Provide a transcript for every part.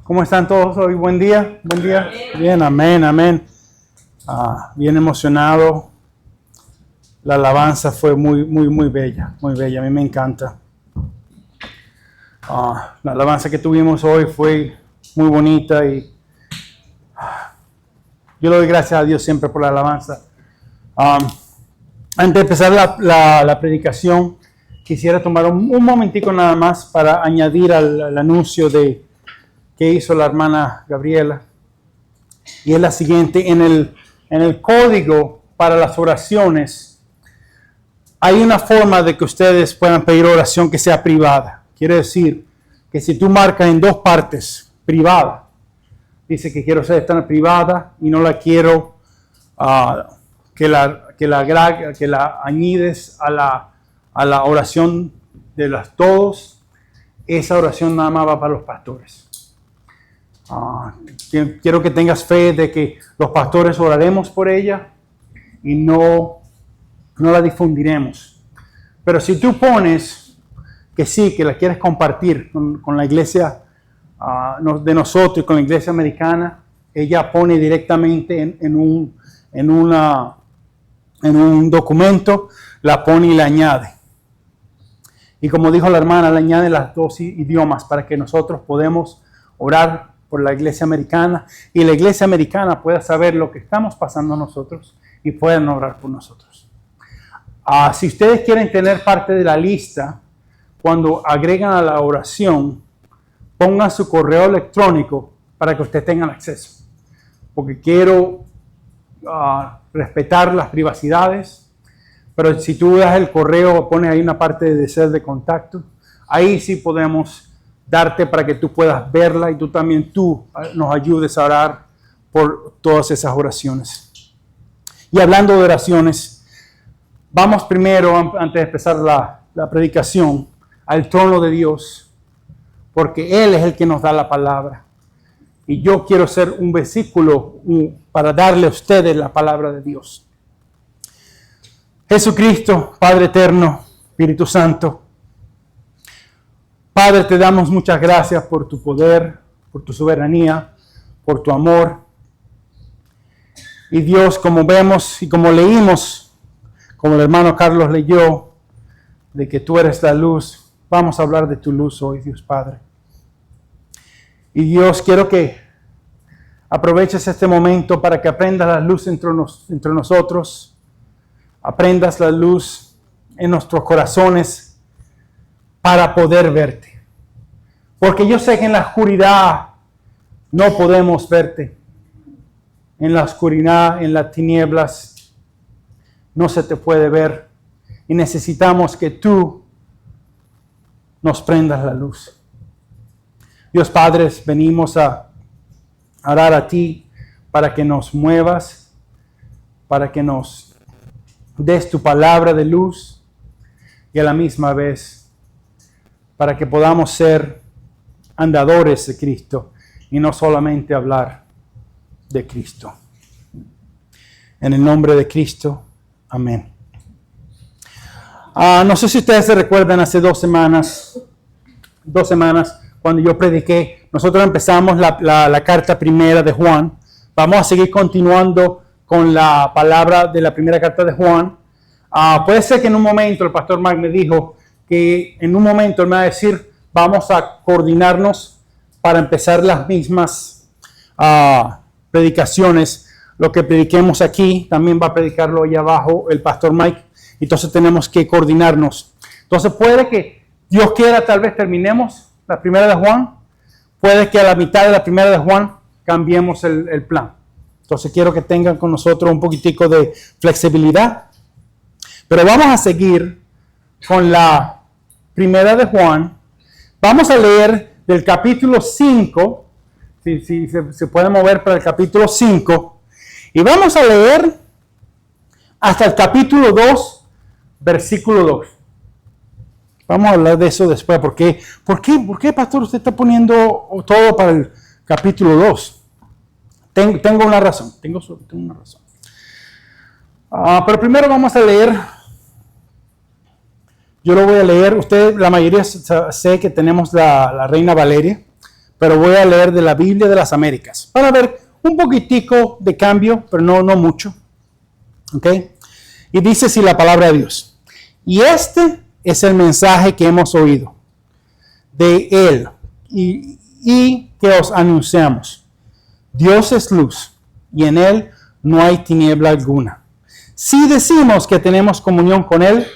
¿Cómo están todos hoy? Buen día, buen día. Bien, amén, amén. Bien emocionado. La alabanza fue muy bella, muy bella. A mí me encanta. La alabanza que tuvimos hoy fue muy bonita y yo le doy gracias a Dios siempre por la alabanza. Antes de empezar la predicación, quisiera tomar un momentico nada más para añadir al anuncio que hizo la hermana Gabriela. Y es la siguiente: en el código para las oraciones hay una forma de que ustedes puedan pedir oración que sea privada. Quiere decir que si tú marcas en dos partes, privada, dice que quiero ser tan privada y no la quiero que la añades a la oración de todos, esa oración nada más va para los pastores. Quiero que tengas fe de que los pastores oraremos por ella y no la difundiremos. Pero si tú pones que sí, que la quieres compartir con la iglesia de nosotros y con la iglesia americana, ella pone directamente en un documento, la pone y la añade. Y como dijo la hermana, le añade las dos idiomas para que nosotros podamos orar por la iglesia americana y la iglesia americana pueda saber lo que estamos pasando nosotros y puedan orar por nosotros. Si ustedes quieren tener parte de la lista, cuando agregan a la oración, pongan su correo electrónico para que ustedes tengan acceso. Porque quiero respetar las privacidades, pero si tú das el correo, pones ahí una parte de ser de contacto, ahí sí podemos darte para que tú puedas verla y tú nos ayudes a orar por todas esas oraciones. Y hablando de oraciones, vamos primero, antes de empezar la predicación, al trono de Dios, porque Él es el que nos da la palabra. Y yo quiero ser un versículo para darle a ustedes la palabra de Dios. Jesucristo, Padre eterno, Espíritu Santo, Padre, te damos muchas gracias por tu poder, por tu soberanía, por tu amor. Y Dios, como vemos y como leímos, como el hermano Carlos leyó, de que tú eres la luz, vamos a hablar de tu luz hoy, Dios Padre. Y Dios, quiero que aproveches este momento para que aprendas la luz entre nosotros, aprendas la luz en nuestros corazones para poder verte. Porque yo sé que en la oscuridad no podemos verte. En la oscuridad, en las tinieblas, no se te puede ver. Y necesitamos que tú nos prendas la luz. Dios Padre, venimos a orar a ti para que nos muevas, para que nos des tu palabra de luz y a la misma vez para que podamos ser andadores de Cristo y no solamente hablar de Cristo. En el nombre de Cristo, amén. No sé si ustedes se recuerdan hace 2 semanas, cuando yo prediqué, nosotros empezamos la carta primera de Juan. Vamos a seguir continuando con la palabra de la primera carta de Juan. Puede ser que en un momento el pastor Mark me dijo que en un momento él me va a decir, vamos a coordinarnos para empezar las mismas predicaciones. Lo que prediquemos aquí, también va a predicarlo allá abajo el pastor Mike. Entonces tenemos que coordinarnos. Entonces puede que Dios quiera, tal vez terminemos la primera de Juan. Puede que a la mitad de la primera de Juan cambiemos el plan. Entonces quiero que tengan con nosotros un poquitico de flexibilidad. Pero vamos a seguir con la primera de Juan. Vamos a leer del capítulo 5, si se puede mover para el capítulo 5, y vamos a leer hasta el capítulo 2, versículo 2. Vamos a hablar de eso después. ¿Por qué, pastor, usted está poniendo todo para el capítulo 2? Tengo una razón. Tengo una razón. Pero primero vamos a leer. Yo lo voy a leer. Usted, la mayoría sé que tenemos la Reina Valeria, pero voy a leer de la Biblia de las Américas. Van a ver un poquitico de cambio, pero no mucho. ¿Ok? Y dice así la palabra de Dios. Y este es el mensaje que hemos oído de Él y que os anunciamos. Dios es luz y en Él no hay tiniebla alguna. Si decimos que tenemos comunión con Él,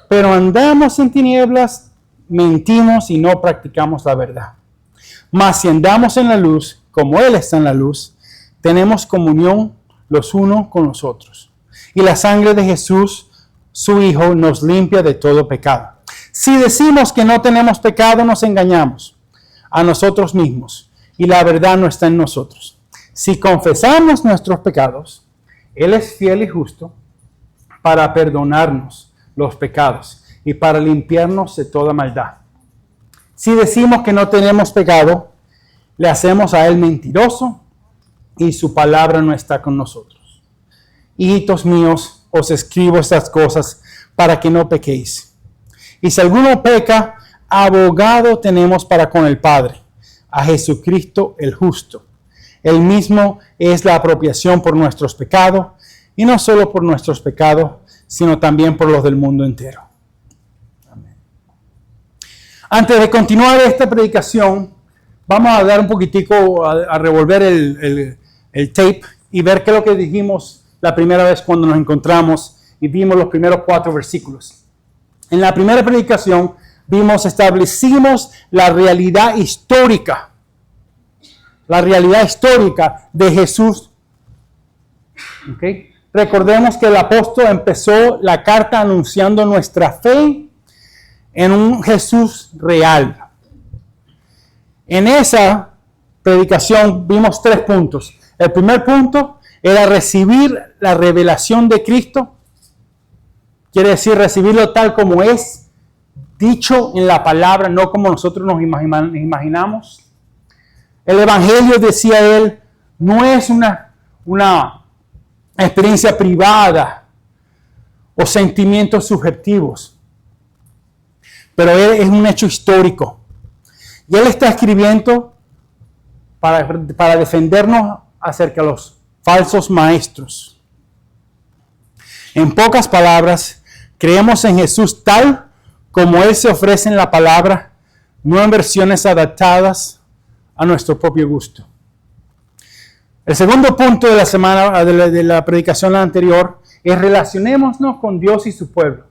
pero andamos en tinieblas, mentimos y no practicamos la verdad. Mas si andamos en la luz, como Él está en la luz, tenemos comunión los unos con los otros. Y la sangre de Jesús, su Hijo, nos limpia de todo pecado. Si decimos que no tenemos pecado, nos engañamos a nosotros mismos y la verdad no está en nosotros. Si confesamos nuestros pecados, Él es fiel y justo para perdonarnos los pecados y para limpiarnos de toda maldad. Si decimos que no tenemos pecado, le hacemos a Él mentiroso y su palabra no está con nosotros. Hijitos míos, os escribo estas cosas para que no pequéis. Y si alguno peca, abogado tenemos para con el Padre, a Jesucristo el justo. Él mismo es la apropiación por nuestros pecados, y no solo por nuestros pecados, sino también por los del mundo entero. Amén. Antes de continuar esta predicación, vamos a dar un poquitico, a revolver el tape y ver qué es lo que dijimos la primera vez cuando nos encontramos y vimos los primeros 4 versículos. En la primera predicación establecimos la realidad histórica de Jesús. ¿Okay? Recordemos que el apóstol empezó la carta anunciando nuestra fe en un Jesús real. En esa predicación vimos 3 puntos. El primer punto era recibir la revelación de Cristo. Quiere decir recibirlo tal como es dicho en la palabra, no como nosotros nos imaginamos. El Evangelio, decía él, no es una experiencia privada o sentimientos subjetivos, pero es un hecho histórico. Y él está escribiendo para defendernos acerca de los falsos maestros. En pocas palabras, creemos en Jesús tal como Él se ofrece en la palabra, no en versiones adaptadas a nuestro propio gusto. El segundo punto de la semana, de la predicación anterior, es relacionémonos con Dios y su pueblo.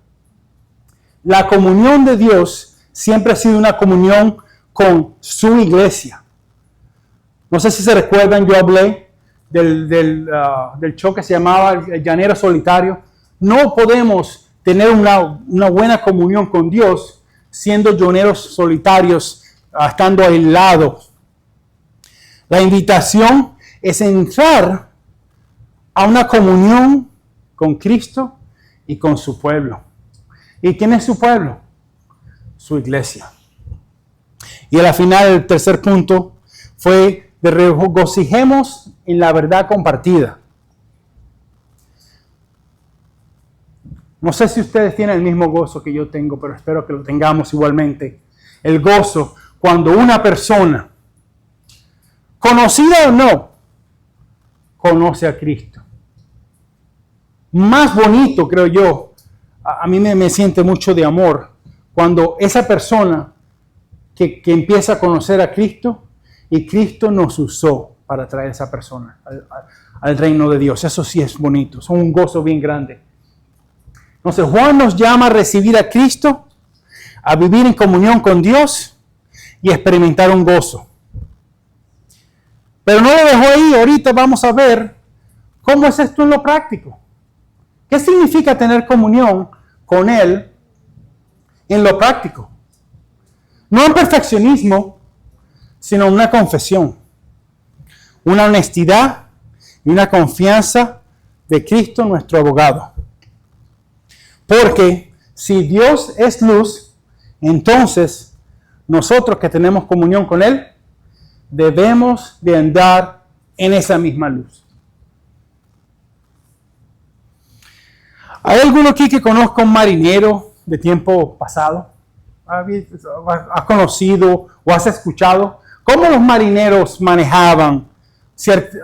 La comunión de Dios siempre ha sido una comunión con su iglesia. No sé si se recuerdan, yo hablé del show que se llamaba El Llanero Solitario. No podemos tener una buena comunión con Dios siendo llaneros solitarios, estando aislados. La invitación es entrar a una comunión con Cristo y con su pueblo. ¿Y quién es su pueblo? Su iglesia. Y al final, el tercer punto fue de regocijemos en la verdad compartida. No sé si ustedes tienen el mismo gozo que yo tengo, pero espero que lo tengamos igualmente. El gozo cuando una persona, conocida o no, conoce a Cristo. Más bonito, creo yo, a mí me siente mucho de amor cuando esa persona que empieza a conocer a Cristo y Cristo nos usó para traer a esa persona al reino de Dios. Eso sí es bonito, es un gozo bien grande. Entonces Juan nos llama a recibir a Cristo, a vivir en comunión con Dios y experimentar un gozo. Pero no lo dejó ahí, ahorita vamos a ver cómo es esto en lo práctico. ¿Qué significa tener comunión con Él en lo práctico? No un perfeccionismo, sino una confesión, una honestidad y una confianza de Cristo nuestro abogado. Porque si Dios es luz, entonces nosotros que tenemos comunión con Él, debemos de andar en esa misma luz. ¿Hay alguno aquí que conozca un marinero de tiempo pasado? ¿Has conocido o has escuchado ¿Cómo los marineros manejaban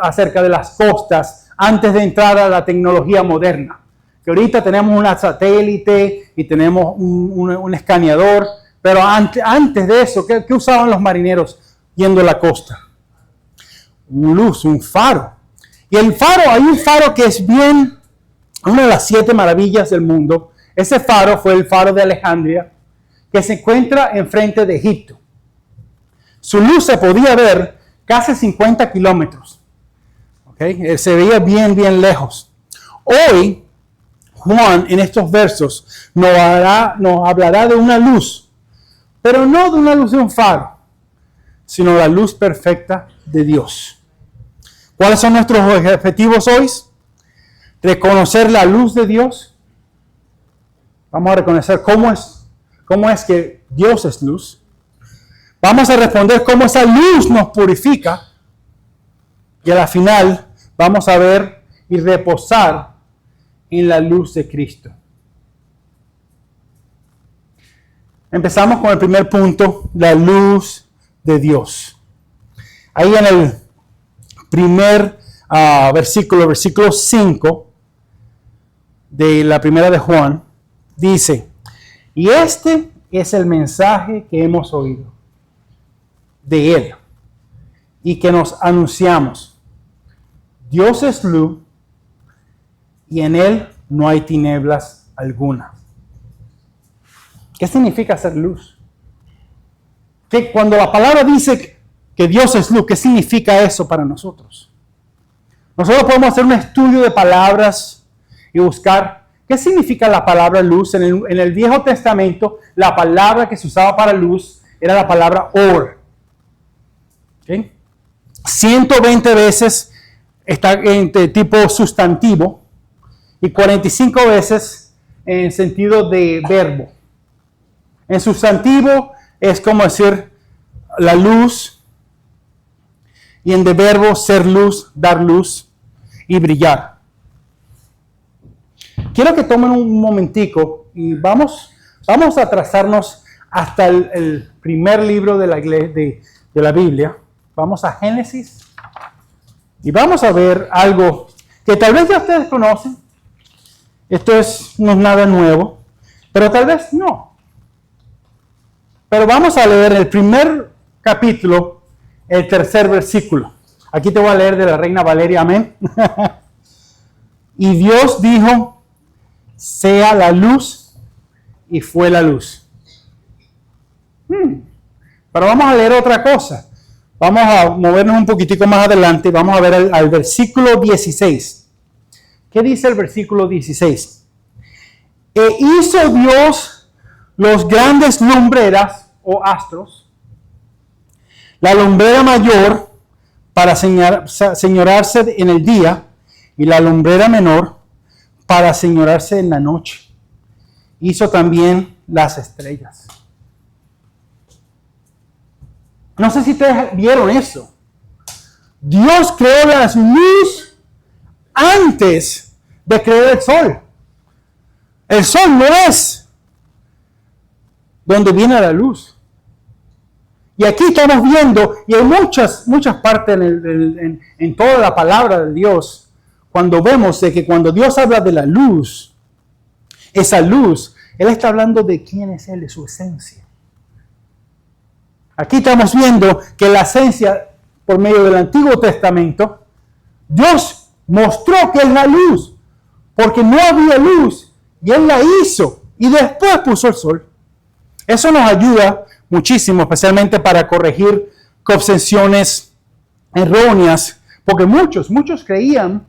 acerca de las costas antes de entrar a la tecnología moderna? Que ahorita tenemos un satélite y tenemos un escaneador, pero antes de eso, ¿qué usaban los marineros yendo a la costa? Un luz, un faro. Y el faro, hay un faro que es una de las 7 maravillas del mundo. Ese faro fue el faro de Alejandría, que se encuentra enfrente de Egipto. Su luz se podía ver casi 50 kilómetros. ¿Okay? Se veía bien lejos. Hoy, Juan, en estos versos, nos hablará de una luz, pero no de una luz de un faro, sino la luz perfecta de Dios. ¿Cuáles son nuestros objetivos hoy? Reconocer la luz de Dios. Vamos a reconocer cómo es que Dios es luz. Vamos a responder cómo esa luz nos purifica. Y a la final vamos a ver y reposar en la luz de Cristo. Empezamos con el primer punto, la luz de Dios. Ahí en el primer versículo 5 de la primera de Juan, dice, y este es el mensaje que hemos oído de Él y que nos anunciamos. Dios es luz y en Él no hay tinieblas alguna. ¿Qué significa ser luz? Que cuando la palabra dice que Dios es luz, ¿qué significa eso para nosotros? Nosotros podemos hacer un estudio de palabras y buscar qué significa la palabra luz. En el Viejo Testamento, la palabra que se usaba para luz era la palabra or. ¿Okay? 120 veces está en tipo sustantivo y 45 veces en sentido de verbo. En sustantivo es como decir la luz, y en de verbo ser luz, dar luz y brillar. Quiero que tomen un momentico y vamos a trazarnos hasta el primer libro de la Biblia. Vamos a Génesis y vamos a ver algo que tal vez ya ustedes conocen. Esto no es nada nuevo, pero tal vez no. Pero vamos a leer el primer capítulo, el tercer versículo. Aquí te voy a leer de la Reina Valeria, amén. Y Dios dijo, sea la luz, y fue la luz. Pero vamos a leer otra cosa. Vamos a movernos un poquitico más adelante. Vamos a ver al versículo 16. ¿Qué dice el versículo 16? E hizo Dios los grandes lumbreras o astros, la lumbrera mayor para señorarse en el día y la lumbrera menor para señorarse en la noche. Hizo también las estrellas. No sé si ustedes vieron eso. Dios creó la luz antes de crear el sol. El sol no es donde viene la luz. Y aquí estamos viendo, y hay muchas partes en toda la palabra de Dios, cuando vemos de que cuando Dios habla de la luz, esa luz, Él está hablando de quién es Él, de su esencia. Aquí estamos viendo que la esencia, por medio del Antiguo Testamento, Dios mostró que es la luz, porque no había luz, y Él la hizo, y después puso el sol. Eso nos ayuda muchísimo, especialmente para corregir concepciones erróneas, porque muchos creían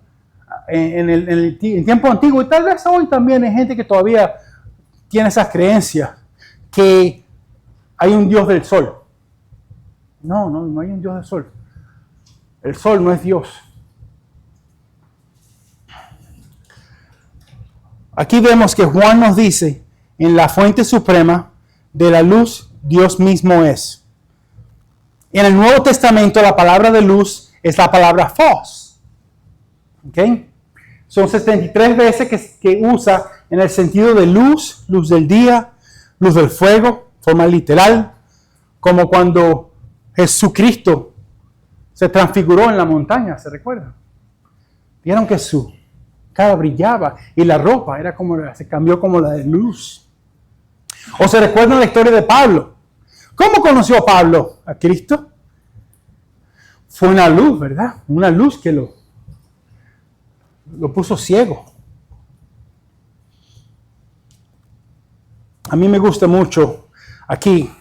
en el tiempo antiguo, y tal vez hoy también hay gente que todavía tiene esas creencias, que hay un Dios del sol. No hay un Dios del sol. El sol no es Dios. Aquí vemos que Juan nos dice, en la fuente suprema de la luz, Dios mismo es. En el Nuevo Testamento la palabra de luz es la palabra phos. ¿Okay? Son 73 veces que usa en el sentido de luz, luz del día, luz del fuego, forma literal, como cuando Jesucristo se transfiguró en la montaña, ¿se recuerdan? Vieron que su cara brillaba y la ropa se cambió como la de luz. ¿O se recuerdan la historia de Pablo? ¿Cómo conoció Pablo a Cristo? Fue una luz, ¿verdad? Una luz que lo puso ciego. A mí me gusta mucho aquí,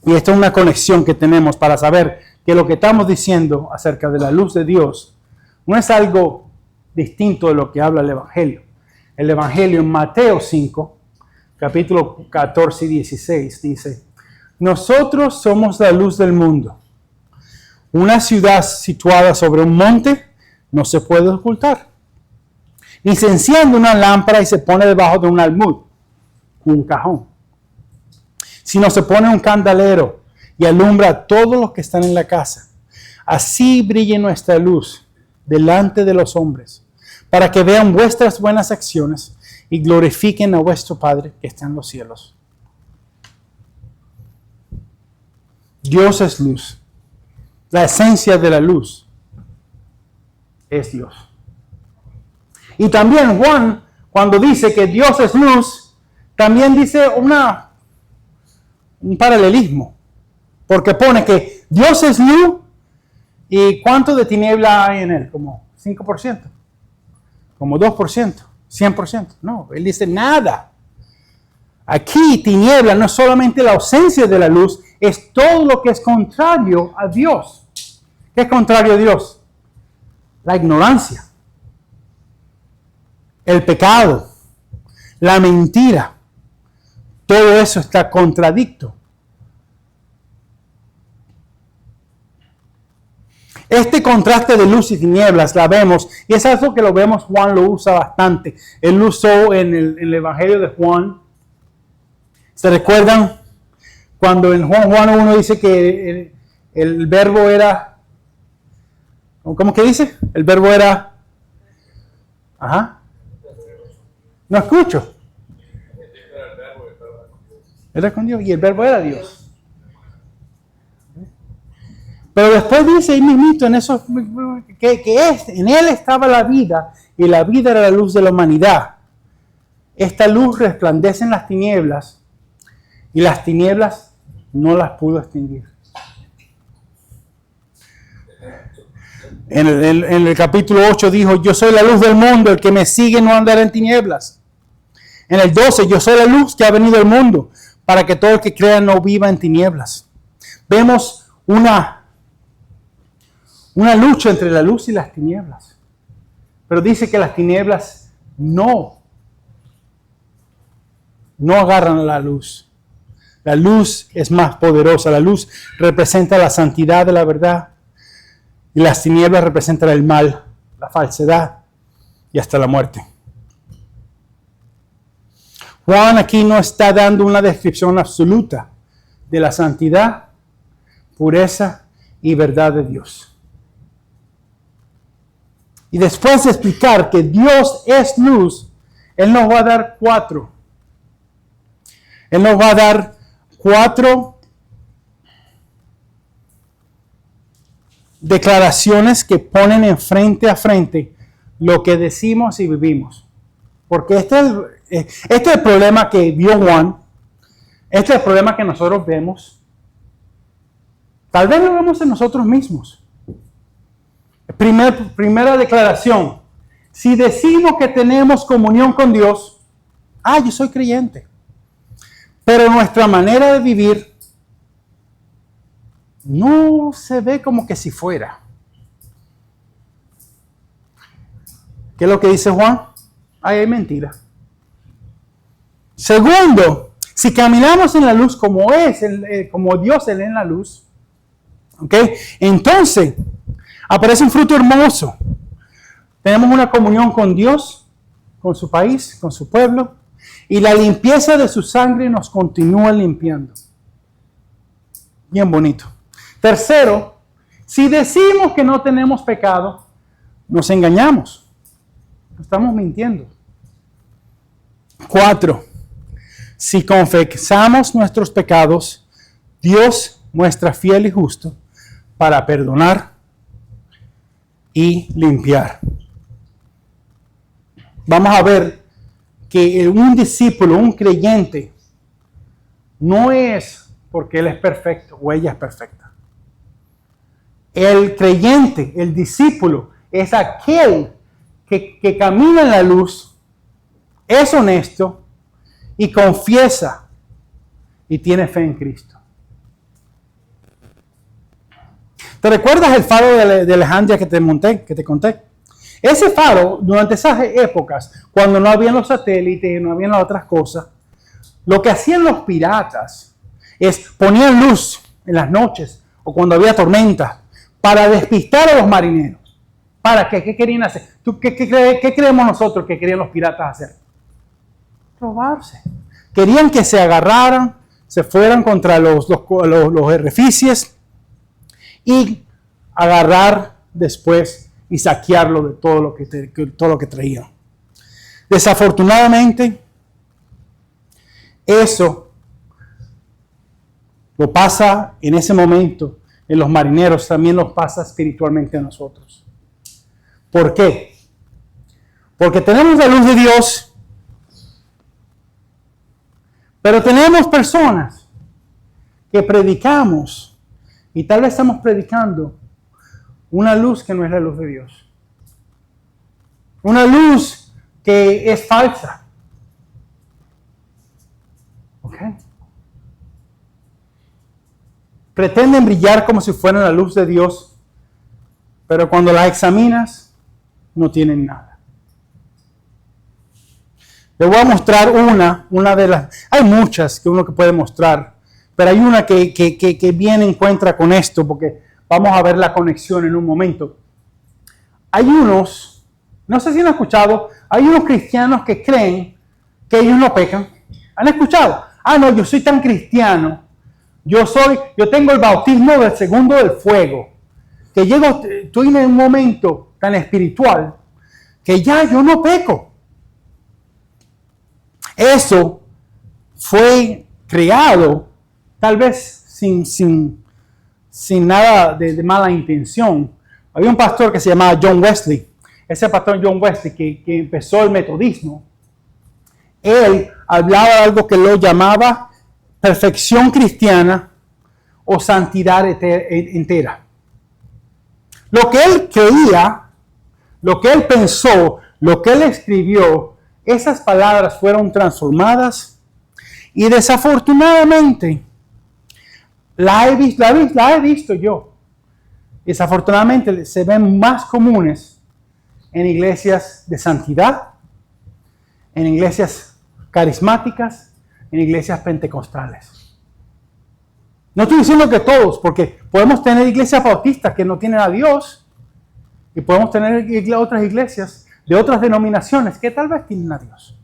y esta es una conexión que tenemos para saber que lo que estamos diciendo acerca de la luz de Dios no es algo distinto de lo que habla el Evangelio. El Evangelio en Mateo 5, capítulo 14 y 16 dice: nosotros somos la luz del mundo. Una ciudad situada sobre un monte no se puede ocultar. Ni se enciende una lámpara y se pone debajo de un almud, un cajón, sino se pone un candelero y alumbra a todos los que están en la casa. Así brille nuestra luz delante de los hombres, para que vean vuestras buenas acciones y glorifiquen a vuestro Padre que está en los cielos. Dios es luz. La esencia de la luz es Dios. Y también Juan, cuando dice que Dios es luz, también dice un paralelismo. Porque pone que Dios es luz y ¿cuánto de tiniebla hay en él? Como 5%, como 2%, 100%. No, él dice nada. Aquí tiniebla no es solamente la ausencia de la luz, es todo lo que es contrario a Dios. ¿Qué es contrario a Dios? La ignorancia, el pecado, la mentira. Todo eso está contradicto. Este contraste de luz y tinieblas la vemos, y es algo que lo vemos, Juan lo usa bastante. Él lo usó en el Evangelio de Juan. ¿Se recuerdan? Cuando en Juan 1 dice que el verbo era... ¿Cómo que dice? El verbo era... Ajá. No escucho. Era con Dios y el verbo era Dios. Pero después dice ahí mismito en eso en él estaba la vida y la vida era la luz de la humanidad. Esta luz resplandece en las tinieblas y las tinieblas no las pudo extinguir. En el capítulo 8 dijo: yo soy la luz del mundo, el que me sigue no andará en tinieblas. En el 12, yo soy la luz que ha venido al mundo, para que todo el que crea no viva en tinieblas. Vemos una lucha entre la luz y las tinieblas. Pero dice que las tinieblas no agarran la luz. La luz es más poderosa. La luz representa la santidad de la verdad. Y las tinieblas representan el mal, la falsedad y hasta la muerte. Juan aquí no está dando una descripción absoluta de la santidad, pureza y verdad de Dios. Y después de explicar que Dios es luz, Él nos va a dar cuatro. Él nos va a dar cuatro declaraciones que ponen en frente a frente lo que decimos y vivimos. Porque este es el problema que vio Juan. Este es el problema que nosotros vemos. Tal vez lo vemos en nosotros mismos. Primera declaración. Si decimos que tenemos comunión con Dios, yo soy creyente. Pero nuestra manera de vivir no se ve como que si fuera. ¿Qué es lo que dice Juan? Hay mentira. Segundo, si caminamos en la luz como como Dios es en la luz, entonces aparece un fruto hermoso. Tenemos una comunión con Dios, con su país, con su pueblo, y la limpieza de su sangre nos continúa limpiando. Bien bonito. Tercero, si decimos que no tenemos pecado, nos engañamos. Estamos mintiendo. 4. Si confesamos nuestros pecados, Dios muestra fiel y justo para perdonar y limpiar. Vamos a ver que un discípulo, un creyente, no es porque él es perfecto o ella es perfecta. El creyente, el discípulo, es aquel que camina en la luz, es honesto y confiesa y tiene fe en Cristo. ¿Te recuerdas el faro de Alejandría que te conté? Ese faro, durante esas épocas, cuando no habían los satélites, no habían las otras cosas, lo que hacían los piratas es ponían luz en las noches o cuando había tormenta para despistar a los marineros. ¿Para qué? ¿Qué querían hacer? ¿Qué creemos nosotros que querían los piratas hacer? Robarse. Querían que se agarraran, se fueran contra los arrecifes y agarrar después y saquearlo de todo lo que traían. Desafortunadamente, eso lo pasa en ese momento en los marineros, también lo pasa espiritualmente a nosotros. ¿Por qué? Porque tenemos la luz de Dios, pero tenemos personas que predicamos y tal vez estamos predicando una luz que no es la luz de Dios. Una luz que es falsa. ¿Ok? Pretenden brillar como si fueran la luz de Dios, pero cuando la examinas, no tienen nada. Le voy a mostrar una de las... Hay muchas que uno que puede mostrar, pero hay una que bien encuentra con esto, porque vamos a ver la conexión en un momento. Hay unos, no sé si han escuchado, hay unos cristianos que creen que ellos no pecan. ¿Han escuchado? Ah, no, yo soy tan cristiano. Yo tengo el bautismo del segundo del fuego. Que estoy en un momento tan espiritual que ya yo no peco. Eso fue creado tal vez sin nada de mala intención. Había un pastor que se llamaba John Wesley. Ese pastor John Wesley que empezó el metodismo. Él hablaba de algo que lo llamaba perfección cristiana o santidad entera. Lo que él creía, lo que él pensó, lo que él escribió, esas palabras fueron transformadas y desafortunadamente la he visto yo. Desafortunadamente se ven más comunes en iglesias de santidad, en iglesias carismáticas, en iglesias pentecostales. No estoy diciendo que todos, porque podemos tener iglesias bautistas que no tienen a Dios y podemos tener otras iglesias de otras denominaciones que tal vez tienen a Dios.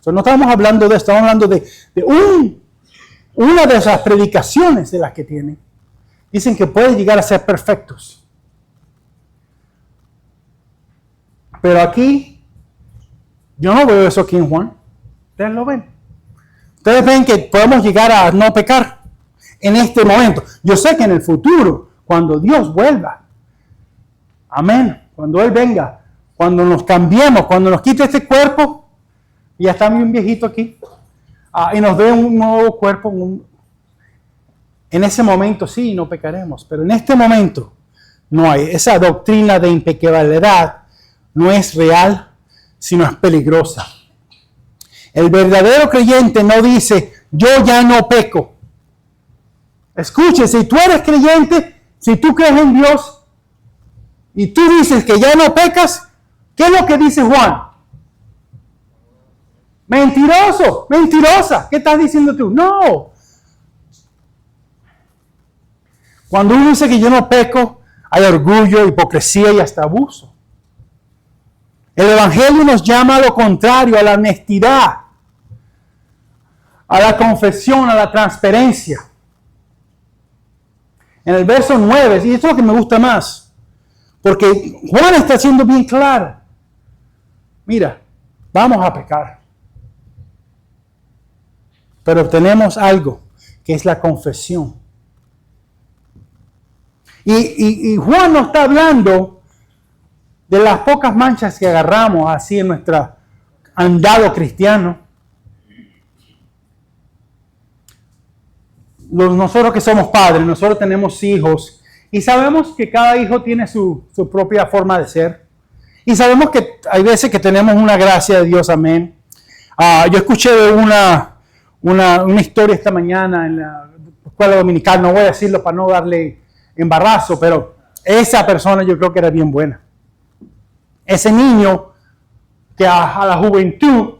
No estamos hablando de esto, estamos hablando de una de esas predicaciones de las que tienen. Dicen que pueden llegar a ser perfectos. Pero aquí, yo no veo eso aquí en Juan. Ustedes lo ven. Ustedes ven que podemos llegar a no pecar en este momento. Yo sé que en el futuro, cuando Dios vuelva, amén, cuando Él venga, cuando nos cambiemos, cuando nos quite este cuerpo, y ya está bien viejito aquí, y nos dé un nuevo cuerpo, en ese momento sí, no pecaremos, pero en este momento no hay. Esa doctrina de impecabilidad no es real, sino es peligrosa. El verdadero creyente no dice, yo ya no peco. Escuche, si tú eres creyente, si tú crees en Dios y tú dices que ya no pecas, ¿qué es lo que dice Juan? Mentiroso, mentirosa. ¿Qué estás diciendo tú? No. Cuando uno dice que yo no peco, hay orgullo, hipocresía y hasta abuso. El Evangelio nos llama a lo contrario, a la honestidad, a la confesión, a la transparencia. En el verso 9, y esto es lo que me gusta más, porque Juan está siendo bien claro. Mira, vamos a pecar. Pero tenemos algo, que es la confesión. Y Juan no está hablando de las pocas manchas que agarramos así en nuestro andado cristiano. Nosotros que somos padres, nosotros tenemos hijos y sabemos que cada hijo tiene su propia forma de ser. Y sabemos que hay veces que tenemos una gracia de Dios, amén. Yo escuché una historia esta mañana en la escuela dominical, no voy a decirlo para no darle embarazo, pero esa persona yo creo que era bien buena. Ese niño que a la juventud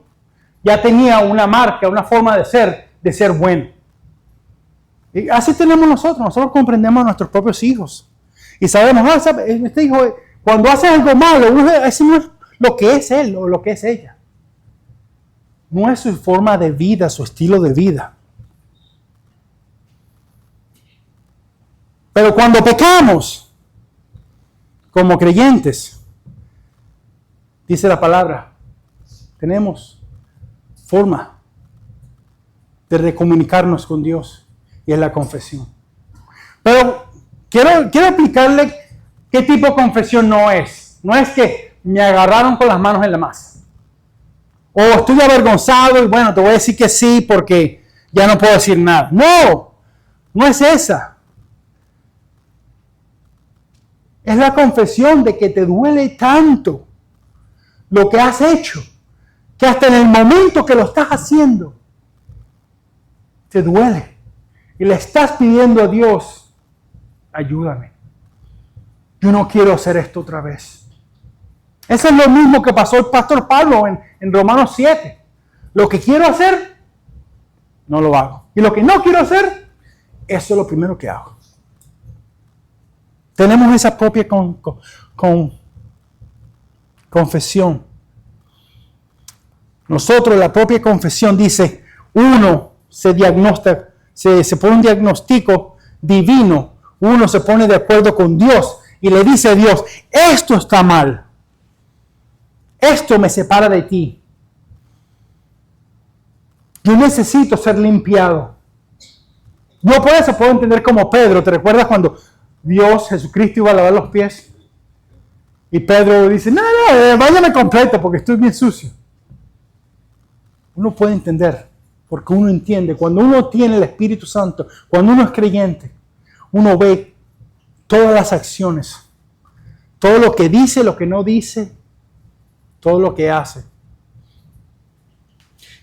ya tenía una marca, una forma de ser bueno. Y así tenemos nosotros comprendemos a nuestros propios hijos. Y sabemos, este hijo, cuando hace algo malo, ese no es lo que es él o lo que es ella. No es su forma de vida, su estilo de vida. Pero cuando pecamos, como creyentes, dice la palabra, tenemos forma de recomunicarnos con Dios y es la confesión. Pero quiero explicarle qué tipo de confesión no es. No es que me agarraron con las manos en la masa. O estoy avergonzado y bueno, te voy a decir que sí porque ya no puedo decir nada. No, no es esa. Es la confesión de que te duele tanto lo que has hecho, que hasta en el momento que lo estás haciendo, te duele. Y le estás pidiendo a Dios, ayúdame. Yo no quiero hacer esto otra vez. Eso es lo mismo que pasó el pastor Pablo en Romanos 7. Lo que quiero hacer, no lo hago. Y lo que no quiero hacer, eso es lo primero que hago. Tenemos esa propia confesión. Nosotros, la propia confesión dice, uno se diagnostica, se pone un diagnóstico divino, uno se pone de acuerdo con Dios y le dice a Dios, esto está mal, esto me separa de ti, yo necesito ser limpiado. Yo por eso puedo entender como Pedro, ¿te recuerdas cuando Dios, Jesucristo iba a lavar los pies? Y Pedro dice, no, váyame completo porque estoy bien sucio. Uno puede entender, porque uno entiende, cuando uno tiene el Espíritu Santo, cuando uno es creyente, uno ve todas las acciones, todo lo que dice, lo que no dice, todo lo que hace.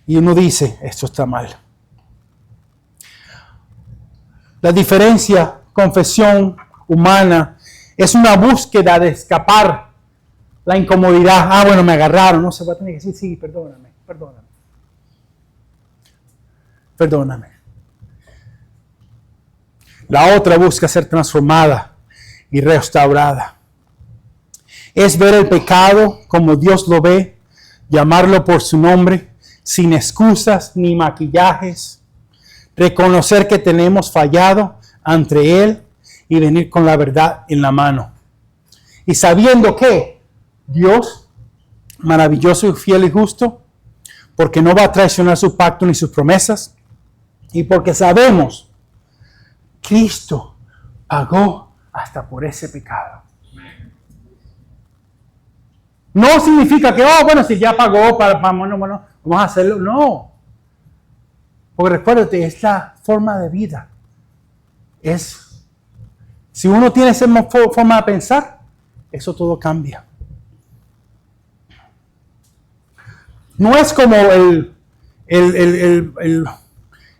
Y uno dice, esto está mal. La diferencia, confesión humana, es una búsqueda de escapar la incomodidad. Bueno, me agarraron, no se va a tener que decir, sí, perdóname. La otra busca ser transformada y restaurada. Es ver el pecado como Dios lo ve, llamarlo por su nombre, sin excusas ni maquillajes, reconocer que tenemos fallado ante Él y venir con la verdad en la mano. Y sabiendo que Dios, maravilloso y fiel y justo, porque no va a traicionar su pacto ni sus promesas, y porque sabemos, Cristo pagó hasta por ese pecado. No significa que, si ya pagó, bueno, vamos a hacerlo. No. Porque recuérdate, es la forma de vida. Si uno tiene esa forma de pensar, eso todo cambia. No es como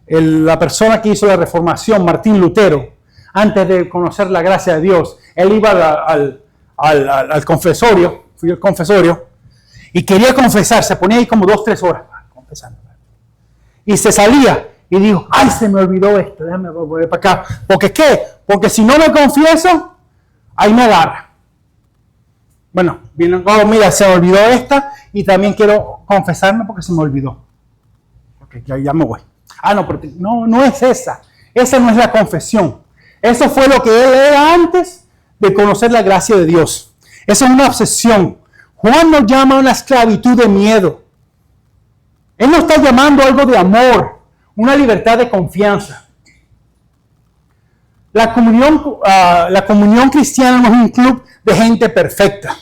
la persona que hizo la reformación, Martín Lutero, antes de conocer la gracia de Dios. Él iba al confesorio, fui al confesorio, y quería confesar, se ponía ahí como 2-3 horas confesando. Y se salía y dijo, se me olvidó esto, déjame volver para acá. ¿Porque qué? Porque si no me confieso, ahí me agarra. Bueno, mira, se me olvidó esta y también quiero confesarme porque se me olvidó. Ok, ya me voy. No es esa. Esa no es la confesión. Eso fue lo que él era antes de conocer la gracia de Dios. Esa es una obsesión. Juan nos llama a una esclavitud de miedo. Él nos está llamando a algo de amor, una libertad de confianza. la comunión cristiana no es un club de gente perfecta.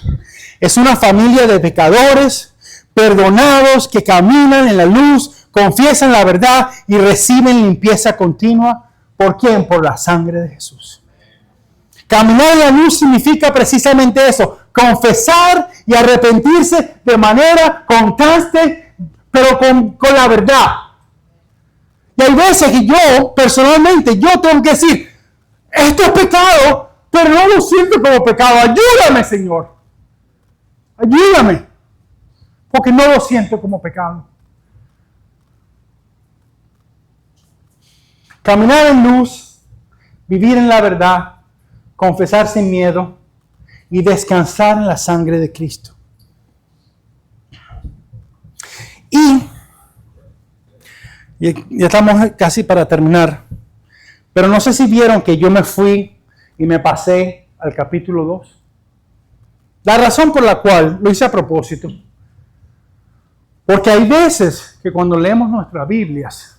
Es una familia de pecadores, perdonados, que caminan en la luz, confiesan la verdad y reciben limpieza continua. ¿Por quién? Por la sangre de Jesús. Caminar en la luz significa precisamente eso, confesar y arrepentirse de manera constante, pero con la verdad. Y hay veces que yo, personalmente, yo tengo que decir, esto es pecado, pero no lo siento como pecado. Ayúdame, Señor. Ayúdame. Porque no lo siento como pecado. Caminar en luz, vivir en la verdad, confesar sin miedo y descansar en la sangre de Cristo. Y ya estamos casi para terminar, pero no sé si vieron que yo me fui y me pasé al capítulo 2. La razón por la cual lo hice a propósito, porque hay veces que cuando leemos nuestras Biblias,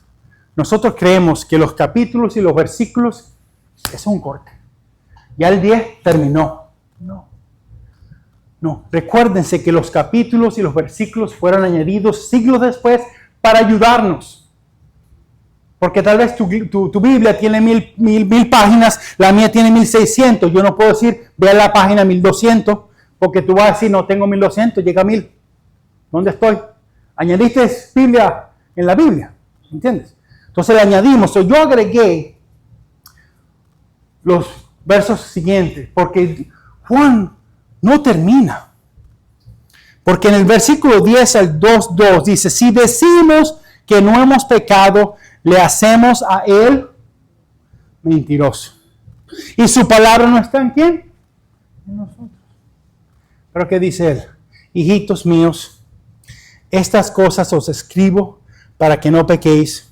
nosotros creemos que los capítulos y los versículos es un corte. Ya el 10 terminó. No. Recuérdense que los capítulos y los versículos fueron añadidos siglos después para ayudarnos. Porque tal vez tu Biblia tiene mil páginas, la mía tiene 1600. Yo no puedo decir, ve a la página 1200, porque tú vas a decir, no tengo 1200, llega a 1000. ¿Dónde estoy? Añadiste Biblia en la Biblia, ¿entiendes? Entonces le añadimos, yo agregué los versos siguientes, porque Juan no termina. Porque en el versículo 10 al 2:2 dice, si decimos que no hemos pecado, le hacemos a él mentiroso. Y su palabra no está en quién? En nosotros. Pero ¿qué dice él? Hijitos míos, estas cosas os escribo para que no pequéis.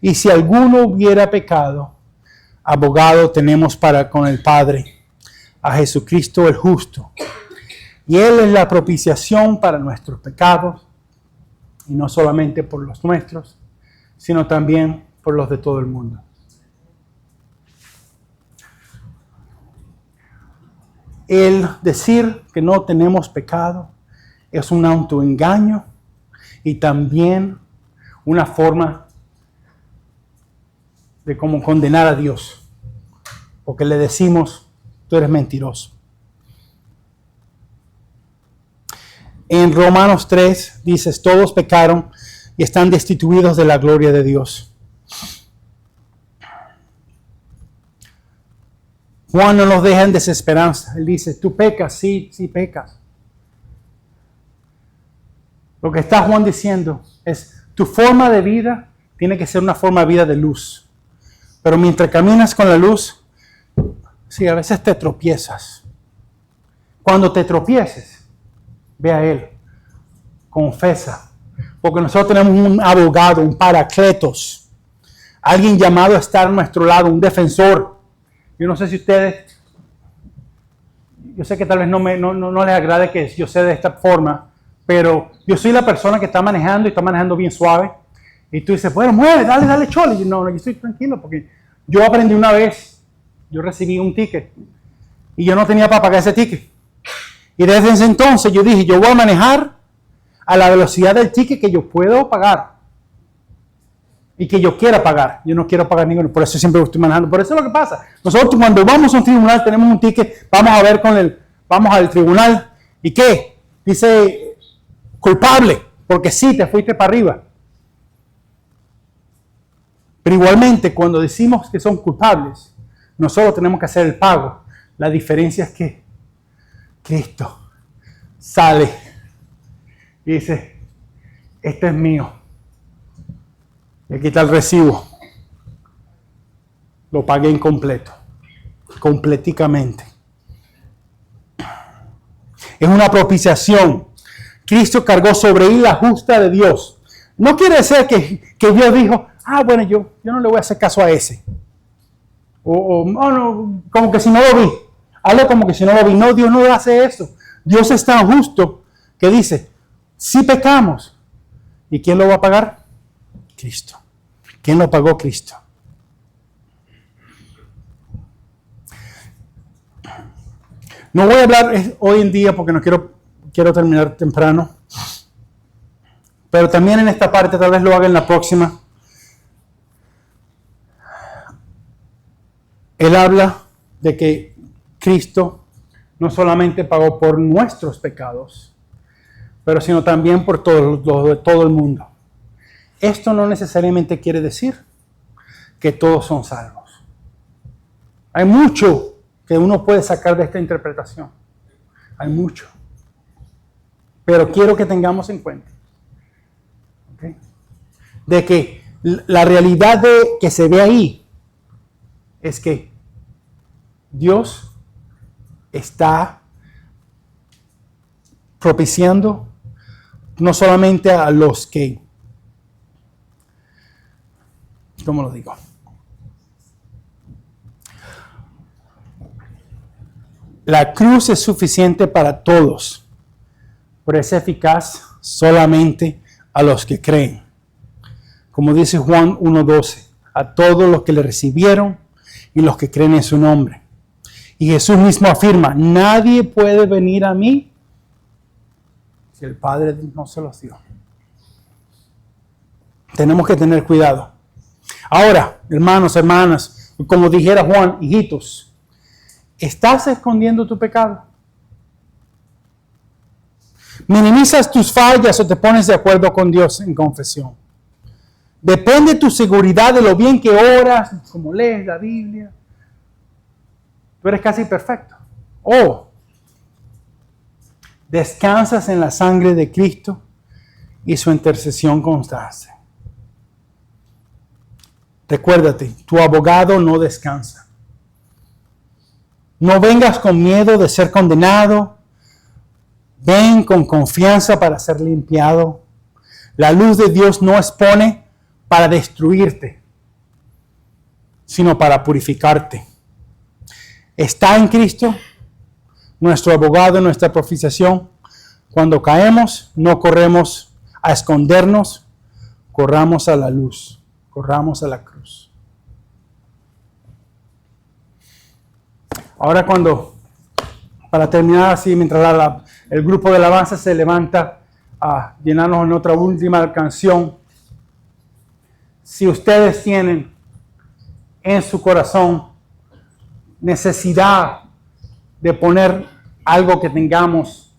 Y si alguno hubiera pecado, abogado tenemos para con el Padre, a Jesucristo el justo. Y Él es la propiciación para nuestros pecados, y no solamente por los nuestros, sino también por los de todo el mundo. El decir que no tenemos pecado es un autoengaño y también una forma de cómo condenar a Dios, porque le decimos, tú eres mentiroso. En Romanos 3 dices, todos pecaron y están destituidos de la gloria de Dios. Juan no nos deja en desesperanza. Él dice, tú pecas, sí pecas. Lo que está Juan diciendo es, tu forma de vida tiene que ser una forma de vida de luz. Pero mientras caminas con la luz, sí, a veces te tropiezas. Cuando te tropieces, ve a Él, confesa. Porque nosotros tenemos un abogado, un paracletos, alguien llamado a estar a nuestro lado, un defensor. Yo no sé si ustedes, yo sé que tal vez no les agrade que yo sea de esta forma, pero yo soy la persona que está manejando y está manejando bien suave. Y tú dices, bueno, mueve, dale, chole. Y no, yo estoy tranquilo porque yo aprendí una vez, yo recibí un ticket y yo no tenía para pagar ese ticket. Y desde ese entonces yo dije, yo voy a manejar a la velocidad del ticket que yo puedo pagar y que yo quiera pagar. Yo no quiero pagar ninguno, por eso siempre estoy manejando. Por eso es lo que pasa. Nosotros cuando vamos a un tribunal tenemos un ticket, vamos al tribunal y ¿qué? Dice culpable, porque sí, te fuiste para arriba. Pero igualmente cuando decimos que son culpables, nosotros tenemos que hacer el pago. La diferencia es que Cristo sale y dice, este es mío. Y aquí está el recibo. Lo pagué incompleto, completicamente. Es una propiciación. Cristo cargó sobre él la justa de Dios. No quiere decir que Dios dijo, bueno, yo no le voy a hacer caso a ese. No, como que si no lo vi. Hazlo como que si no lo vi. No, Dios no hace eso. Dios es tan justo que dice, si pecamos, ¿y quién lo va a pagar? Cristo. ¿Quién lo pagó? Cristo. No voy a hablar hoy en día porque no quiero terminar temprano. Pero también en esta parte, tal vez lo haga en la próxima. Él habla de que Cristo no solamente pagó por nuestros pecados, pero sino también por todo el mundo. Esto no necesariamente quiere decir que todos son salvos. Hay mucho que uno puede sacar de esta interpretación. Hay mucho. Pero quiero que tengamos en cuenta, ¿okay?, de que la realidad que se ve ahí es que Dios está propiciando no solamente a los que, ¿cómo lo digo? La cruz es suficiente para todos, pero es eficaz solamente a los que creen. Como dice Juan 1:12, a todos los que le recibieron y los que creen en su nombre. Y Jesús mismo afirma, nadie puede venir a mí si el Padre no se los dio. Tenemos que tener cuidado. Ahora, hermanos, hermanas, como dijera Juan, hijitos, ¿estás escondiendo tu pecado? ¿Minimizas tus fallas o te pones de acuerdo con Dios en confesión? ¿Depende tu seguridad de lo bien que oras, como lees la Biblia? Tú eres casi perfecto. ¿O descansas en la sangre de Cristo y su intercesión constante? Recuérdate, tu abogado no descansa. No vengas con miedo de ser condenado. Ven con confianza para ser limpiado. La luz de Dios no expone para destruirte, sino para purificarte. Está en Cristo, nuestro abogado, nuestra propiciación. Cuando caemos, no corremos a escondernos, corramos a la luz, corramos a la cruz. Ahora para terminar así, mientras el grupo de alabanza se levanta a llenarnos en otra última canción, si ustedes tienen en su corazón necesidad de poner algo que tengamos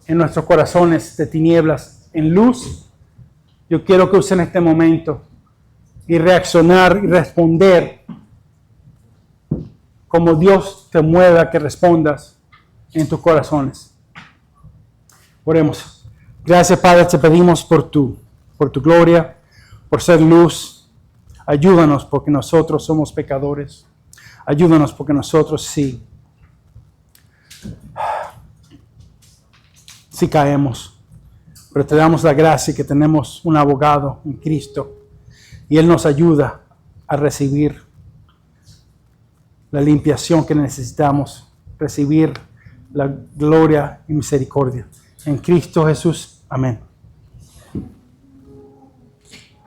en nuestros corazones de tinieblas en luz, yo quiero que usen este momento y reaccionar y responder como Dios te mueva a que respondas en tus corazones. Oremos. Gracias, Padre, te pedimos por tu gloria, por ser luz. Ayúdanos porque nosotros somos pecadores. Ayúdanos porque nosotros sí caemos. Pero te damos la gracia que tenemos un abogado en Cristo y Él nos ayuda a recibir la limpiación que necesitamos, recibir la gloria y misericordia. En Cristo Jesús. Amén.